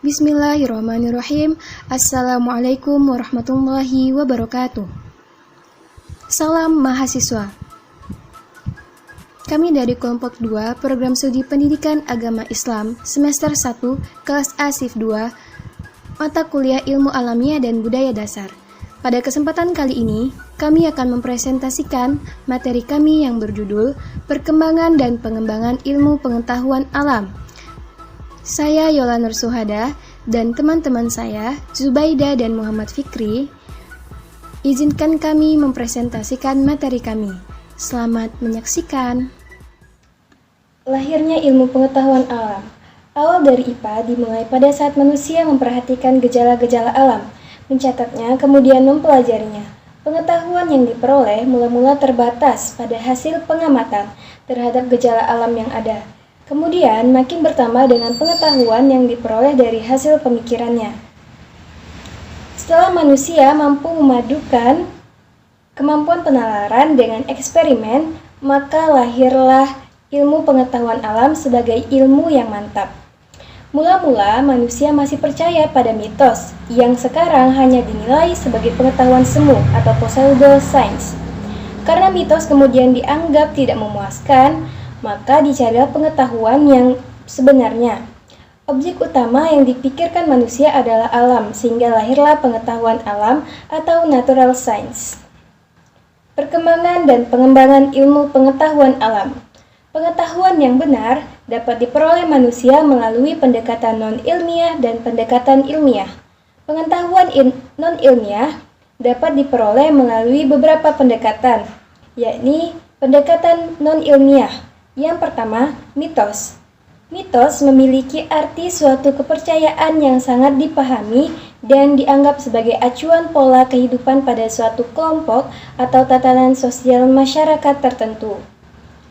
Bismillahirrahmanirrahim. Assalamualaikum warahmatullahi wabarakatuh. Salam mahasiswa. Kami dari kelompok 2 Program Studi Pendidikan Agama Islam semester 1 kelas A Shift 2 mata kuliah Ilmu Alamiah dan Budaya Dasar. Pada kesempatan kali ini, kami akan mempresentasikan materi kami yang berjudul Perkembangan dan Pengembangan Ilmu Pengetahuan Alam. Saya Yola Nur Suhada dan teman-teman saya, Zubaida dan Muhammad Fikri, izinkan kami mempresentasikan materi kami. Selamat menyaksikan. Lahirnya ilmu pengetahuan alam. Awal dari IPA dimulai pada saat manusia memperhatikan gejala-gejala alam, mencatatnya kemudian mempelajarinya. Pengetahuan yang diperoleh mula-mula terbatas pada hasil pengamatan terhadap gejala alam yang ada. Kemudian makin bertambah dengan pengetahuan yang diperoleh dari hasil pemikirannya. Setelah manusia mampu memadukan kemampuan penalaran dengan eksperimen, maka lahirlah ilmu pengetahuan alam sebagai ilmu yang mantap. Mula-mula manusia masih percaya pada mitos yang sekarang hanya dinilai sebagai pengetahuan semu atau pseudoscience. Karena mitos kemudian dianggap tidak memuaskan, maka dicarilah pengetahuan yang sebenarnya. Objek utama yang dipikirkan manusia adalah alam, sehingga lahirlah pengetahuan alam atau natural science. Perkembangan dan pengembangan ilmu pengetahuan alam. Pengetahuan yang benar dapat diperoleh manusia melalui pendekatan non-ilmiah dan pendekatan ilmiah. Pengetahuan non-ilmiah dapat diperoleh melalui beberapa pendekatan, yakni pendekatan non-ilmiah. Yang pertama, mitos. Mitos memiliki arti suatu kepercayaan yang sangat dipahami dan dianggap sebagai acuan pola kehidupan pada suatu kelompok atau tatanan sosial masyarakat tertentu.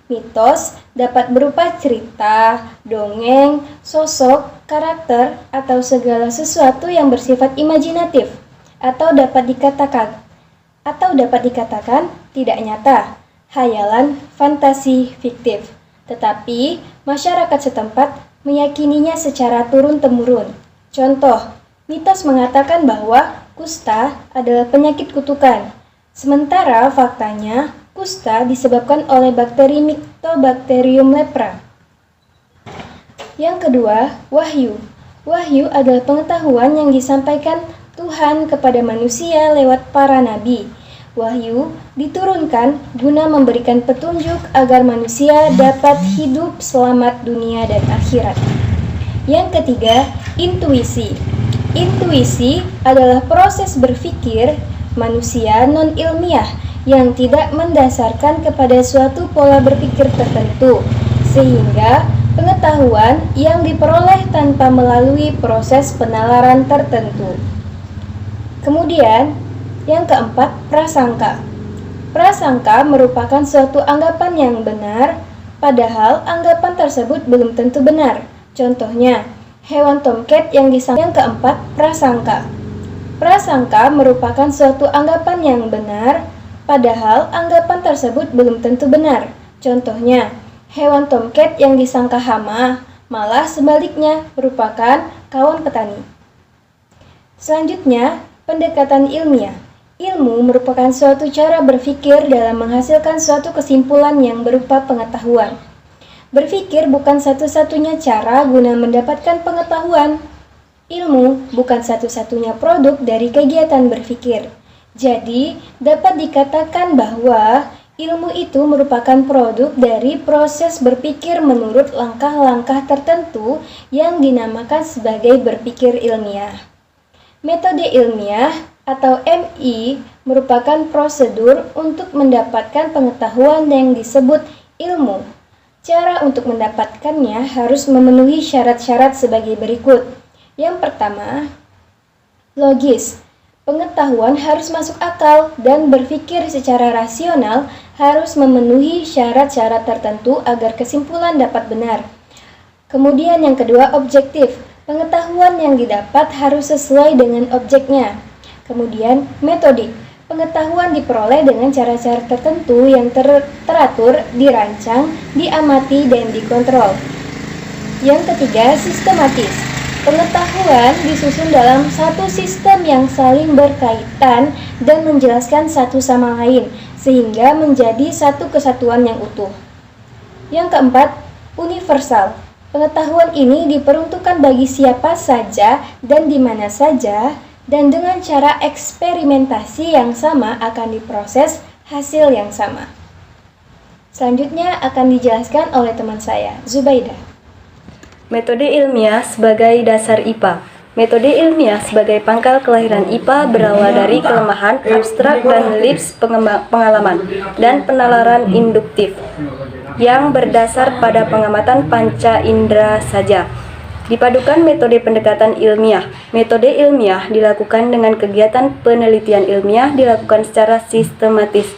Mitos dapat berupa cerita, dongeng, sosok, karakter, atau segala sesuatu yang bersifat imajinatif, atau dapat dikatakan tidak nyata, hayalan, fantasi, fiktif. Tetapi, masyarakat setempat meyakininya secara turun-temurun. Contoh, mitos mengatakan bahwa kusta adalah penyakit kutukan. Sementara faktanya, kusta disebabkan oleh bakteri Mycobacterium lepra. Yang kedua, wahyu. Wahyu adalah pengetahuan yang disampaikan Tuhan kepada manusia lewat para nabi. Wahyu diturunkan guna memberikan petunjuk agar manusia dapat hidup selamat dunia dan akhirat. Yang ketiga, intuisi. Intuisi adalah proses berpikir manusia non-ilmiah yang tidak mendasarkan kepada suatu pola berpikir tertentu, sehingga pengetahuan yang diperoleh tanpa melalui proses penalaran tertentu. Kemudian, yang keempat, prasangka. Prasangka merupakan suatu anggapan yang benar, padahal anggapan tersebut belum tentu benar. Contohnya, hewan tomcat yang disangka. Yang keempat, prasangka. Prasangka merupakan suatu anggapan yang benar, padahal anggapan tersebut belum tentu benar. Contohnya, hewan tomcat yang disangka hama, malah sebaliknya merupakan kawan petani. Selanjutnya, pendekatan ilmiah. Ilmu merupakan suatu cara berpikir dalam menghasilkan suatu kesimpulan yang berupa pengetahuan. Berpikir bukan satu-satunya cara guna mendapatkan pengetahuan. Ilmu bukan satu-satunya produk dari kegiatan berpikir. Jadi, dapat dikatakan bahwa ilmu itu merupakan produk dari proses berpikir menurut langkah-langkah tertentu yang dinamakan sebagai berpikir ilmiah. Metode ilmiah atau MI merupakan prosedur untuk mendapatkan pengetahuan yang disebut ilmu. Cara untuk mendapatkannya harus memenuhi syarat-syarat sebagai berikut. Yang pertama, logis. Pengetahuan harus masuk akal dan berpikir secara rasional harus memenuhi syarat-syarat tertentu agar kesimpulan dapat benar. Kemudian yang kedua, objektif. Pengetahuan yang didapat harus sesuai dengan objeknya. Kemudian, metodik. Pengetahuan diperoleh dengan cara-cara tertentu yang teratur, dirancang, diamati, dan dikontrol. Yang ketiga, sistematis. Pengetahuan disusun dalam satu sistem yang saling berkaitan dan menjelaskan satu sama lain, sehingga menjadi satu kesatuan yang utuh. Yang keempat, universal. Pengetahuan ini diperuntukkan bagi siapa saja dan di mana saja, dan dengan cara eksperimentasi yang sama akan diproses hasil yang sama. Selanjutnya akan dijelaskan oleh teman saya, Zubaidah. Metode ilmiah sebagai dasar IPA. Metode ilmiah sebagai pangkal kelahiran IPA berawal dari kelemahan abstrak dan lips pengalaman dan penalaran induktif yang berdasar pada pengamatan panca indera saja. Dipadukan metode pendekatan ilmiah. Metode ilmiah dilakukan dengan kegiatan penelitian ilmiah dilakukan secara sistematis,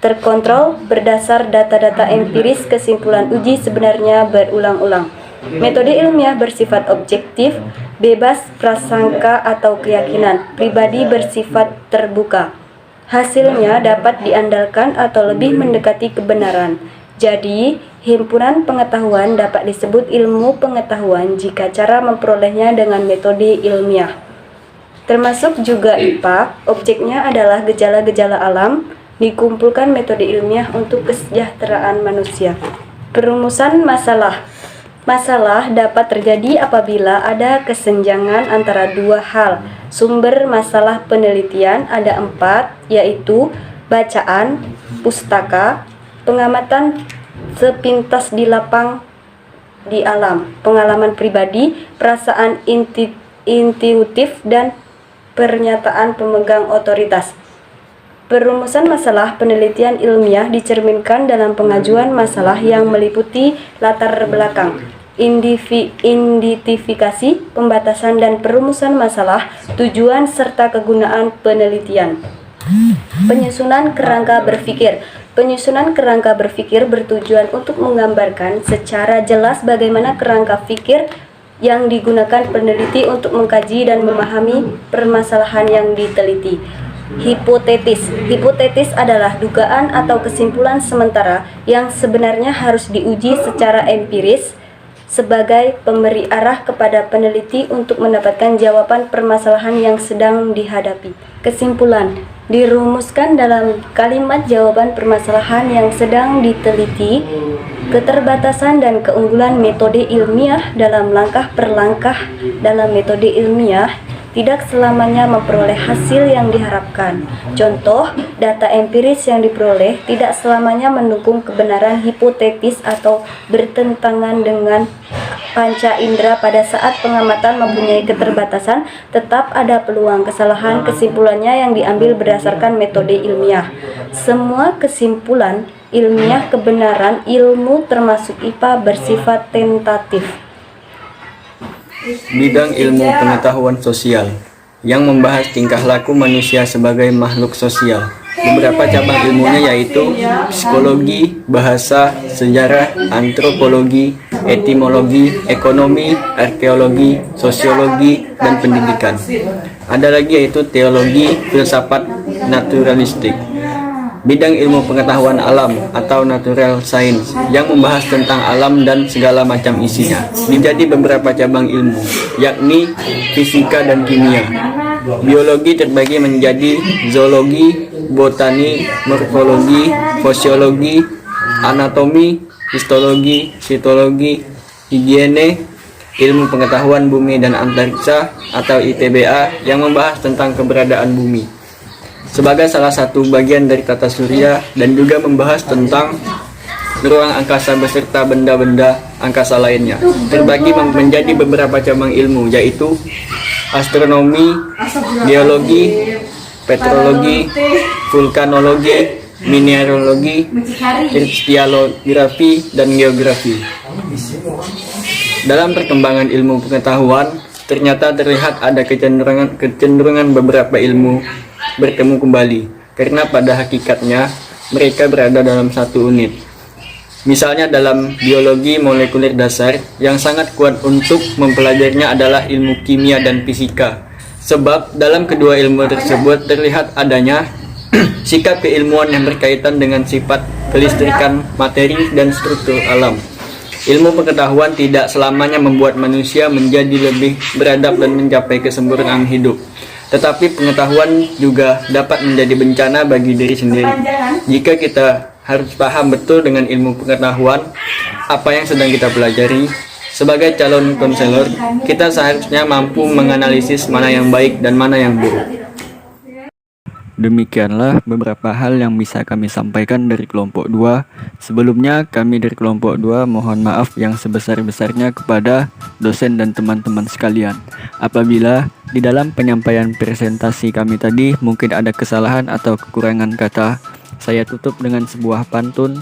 terkontrol berdasar data-data empiris, kesimpulan uji sebenarnya berulang-ulang. Metode ilmiah bersifat objektif, bebas prasangka atau keyakinan pribadi, bersifat terbuka. Hasilnya dapat diandalkan atau lebih mendekati kebenaran. Jadi, himpunan pengetahuan dapat disebut ilmu pengetahuan jika cara memperolehnya dengan metode ilmiah. Termasuk juga IPA, objeknya adalah gejala-gejala alam, dikumpulkan metode ilmiah untuk kesejahteraan manusia. Perumusan masalah. Masalah dapat terjadi apabila ada kesenjangan antara dua hal. Sumber masalah penelitian ada 4, yaitu bacaan, pustaka, pengamatan sepintas di lapang di alam, pengalaman pribadi, perasaan intuitif, dan pernyataan pemegang otoritas. Perumusan masalah penelitian ilmiah dicerminkan dalam pengajuan masalah yang meliputi latar belakang, identifikasi, pembatasan dan perumusan masalah, tujuan serta kegunaan penelitian. Penyusunan kerangka berpikir. Penyusunan kerangka berpikir bertujuan untuk menggambarkan secara jelas bagaimana kerangka pikir yang digunakan peneliti untuk mengkaji dan memahami permasalahan yang diteliti. Hipotetis. Hipotetis adalah dugaan atau kesimpulan sementara yang sebenarnya harus diuji secara empiris sebagai pemberi arah kepada peneliti untuk mendapatkan jawaban permasalahan yang sedang dihadapi. Kesimpulan dirumuskan dalam kalimat jawaban permasalahan yang sedang diteliti. Keterbatasan dan keunggulan metode ilmiah dalam langkah per langkah dalam metode ilmiah tidak selamanya memperoleh hasil yang diharapkan. Contoh, data empiris yang diperoleh tidak selamanya mendukung kebenaran hipotetis atau bertentangan dengan panca indera. Pada saat pengamatan mempunyai keterbatasan, tetap ada peluang kesalahan kesimpulannya yang diambil berdasarkan metode ilmiah. Semua kesimpulan ilmiah kebenaran ilmu termasuk IPA bersifat tentatif. Bidang ilmu pengetahuan sosial yang membahas tingkah laku manusia sebagai makhluk sosial. Beberapa cabang ilmunya yaitu psikologi, bahasa, sejarah, antropologi, etimologi, ekonomi, arkeologi, sosiologi, dan pendidikan. Ada lagi yaitu teologi, filsafat, naturalistik. Bidang ilmu pengetahuan alam atau natural science yang membahas tentang alam dan segala macam isinya. Menjadi beberapa cabang ilmu, yakni fisika dan kimia. Biologi terbagi menjadi zoologi, botani, morfologi, fisiologi, anatomi, histologi, sitologi, higiene, ilmu pengetahuan bumi dan antariksa atau ITBA yang membahas tentang keberadaan bumi sebagai salah satu bagian dari tata surya dan juga membahas tentang ruang angkasa beserta benda-benda angkasa lainnya. Terbagi menjadi beberapa cabang ilmu yaitu astronomi, geologi, petrologi, vulkanologi, mineralogi, kristallografi, dan geografi. Dalam perkembangan ilmu pengetahuan, ternyata terlihat ada kecenderungan beberapa ilmu bertemu kembali, karena pada hakikatnya mereka berada dalam satu unit. Misalnya dalam biologi molekuler dasar, yang sangat kuat untuk mempelajarinya adalah ilmu kimia dan fisika. Sebab dalam kedua ilmu tersebut terlihat adanya sikap keilmuan yang berkaitan dengan sifat kelistrikan, materi, dan struktur alam. Ilmu pengetahuan tidak selamanya membuat manusia menjadi lebih beradab dan mencapai kesempurnaan hidup. Tetapi pengetahuan juga dapat menjadi bencana bagi diri sendiri. Jika kita harus paham betul dengan ilmu pengetahuan, apa yang sedang kita pelajari. Sebagai calon konselor, kita seharusnya mampu menganalisis mana yang baik dan mana yang buruk. Demikianlah beberapa hal yang bisa kami sampaikan dari kelompok 2. Sebelumnya kami dari kelompok 2 mohon maaf yang sebesar-besarnya kepada dosen dan teman-teman sekalian. Apabila di dalam penyampaian presentasi kami tadi mungkin ada kesalahan atau kekurangan kata, saya tutup dengan sebuah pantun.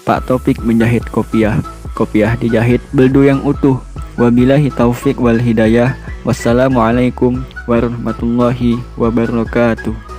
Pak Topik menjahit kopiah, kopiah dijahit beldu yang utuh. Wabillahi taufik wal hidayah. Wassalamualaikum warahmatullahi wabarakatuh.